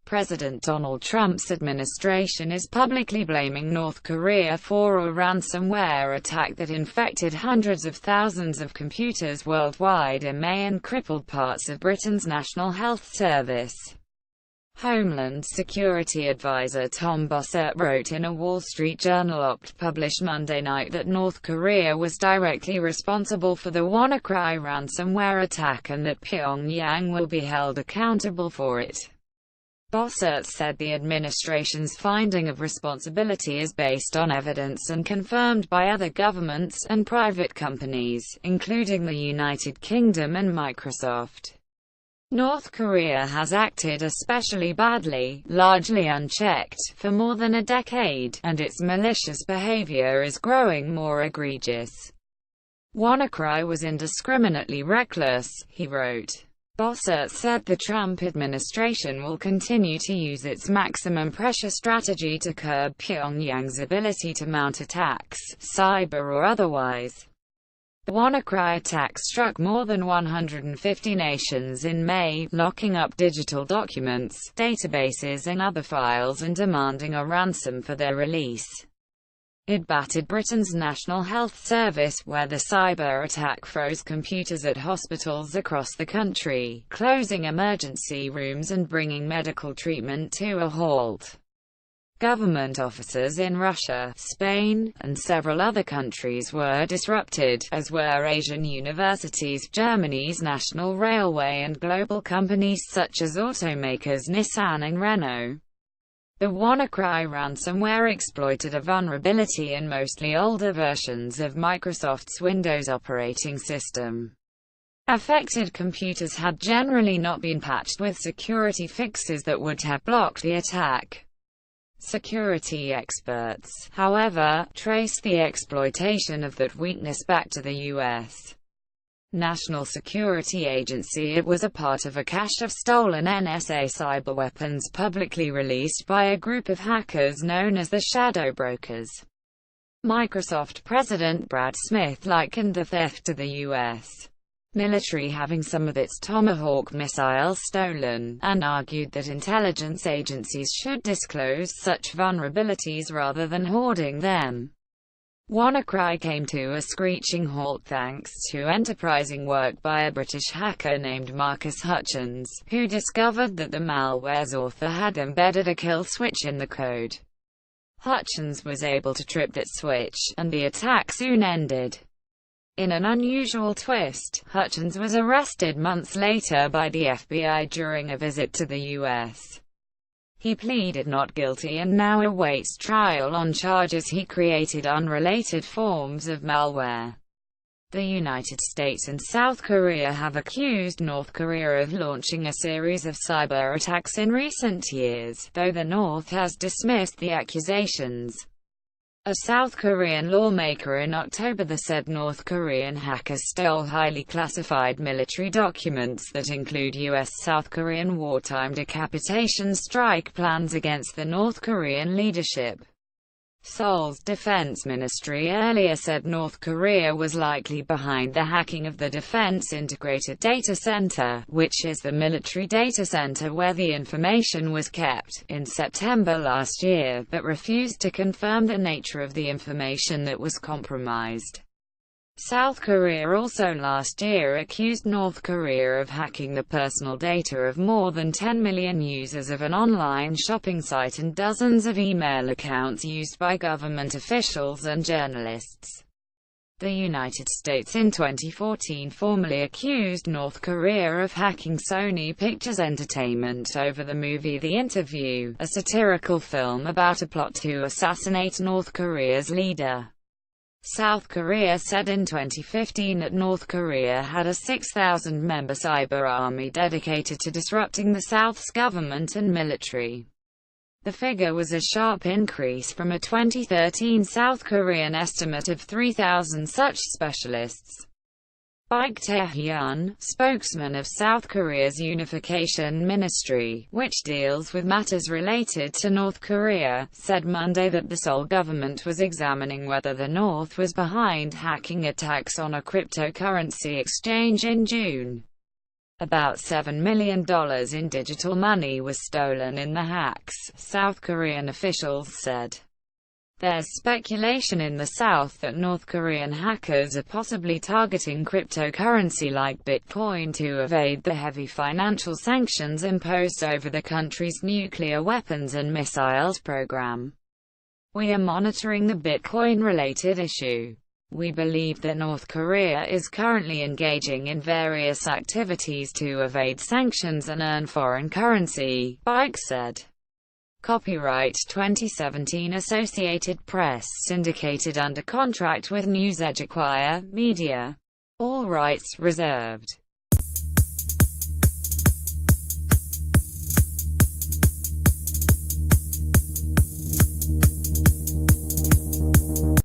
President Donald Trump's administration is publicly blaming North Korea for a ransomware attack that infected hundreds of thousands of computers worldwide in May and crippled parts of Britain's National Health Service. Homeland Security advisor Tom Bossert wrote in a Wall Street Journal op-ed published Monday night that North Korea was directly responsible for the Wannacry ransomware attack and that Pyongyang will be held accountable for it. Bossert said the administration's finding of responsibility is based on evidence and confirmed by other governments and private companies, including the United Kingdom and Microsoft. North Korea has acted especially badly, largely unchecked, for more than a decade, and its malicious behavior is growing more egregious. Wannacry was indiscriminately reckless, he wrote. Bossert said the Trump administration will continue to use its maximum pressure strategy to curb Pyongyang's ability to mount attacks, cyber or otherwise. The Wannacry attack struck more than 150 nations in May, locking up digital documents, databases and other files and demanding a ransom for their release. It battered Britain's National Health Service, where the cyber attack froze computers at hospitals across the country, closing emergency rooms and bringing medical treatment to a halt. Government offices in Russia, Spain, and several other countries were disrupted, as were Asian universities, Germany's national railway and global companies such as automakers Nissan and Renault. The Wannacry ransomware exploited a vulnerability in mostly older versions of Microsoft's Windows operating system. Affected computers had generally not been patched with security fixes that would have blocked the attack. Security experts, however, traced the exploitation of that weakness back to the U.S. National Security Agency. It was a part of a cache of stolen NSA cyberweapons publicly released by a group of hackers known as the Shadow Brokers. Microsoft President Brad Smith likened the theft to the U.S. military having some of its Tomahawk missiles stolen, and argued that intelligence agencies should disclose such vulnerabilities rather than hoarding them. Wannacry came to a screeching halt thanks to enterprising work by a British hacker named Marcus Hutchins, who discovered that the malware's author had embedded a kill switch in the code. Hutchins was able to trip that switch, and the attack soon ended. In an unusual twist, Hutchins was arrested months later by the FBI during a visit to the U.S. He pleaded not guilty and now awaits trial on charges he created unrelated forms of malware. The United States and South Korea have accused North Korea of launching a series of cyber attacks in recent years, though the North has dismissed the accusations. A South Korean lawmaker in October said North Korean hackers stole highly classified military documents that include U.S.-South Korean wartime decapitation strike plans against the North Korean leadership. Seoul's defense ministry earlier said North Korea was likely behind the hacking of the Defense Integrated Data Center, which is the military data center where the information was kept, in September last year, but refused to confirm the nature of the information that was compromised. South Korea also last year accused North Korea of hacking the personal data of more than 10 million users of an online shopping site and dozens of email accounts used by government officials and journalists. The United States in 2014 formally accused North Korea of hacking Sony Pictures Entertainment over the movie The Interview, a satirical film about a plot to assassinate North Korea's leader. South Korea said in 2015 that North Korea had a 6,000-member cyber army dedicated to disrupting the South's government and military. The figure was a sharp increase from a 2013 South Korean estimate of 3,000 such specialists. Baek Tae-hyun, spokesman of South Korea's Unification Ministry, which deals with matters related to North Korea, said Monday that the Seoul government was examining whether the North was behind hacking attacks on a cryptocurrency exchange in June. About $7 million in digital money was stolen in the hacks, South Korean officials said. There's speculation in the South that North Korean hackers are possibly targeting cryptocurrency like Bitcoin to evade the heavy financial sanctions imposed over the country's nuclear weapons and missiles program. We are monitoring the Bitcoin-related issue. We believe that North Korea is currently engaging in various activities to evade sanctions and earn foreign currency, Bike said. Copyright 2017 Associated Press syndicated under contract with NewsEdge Acquire Media. All rights reserved.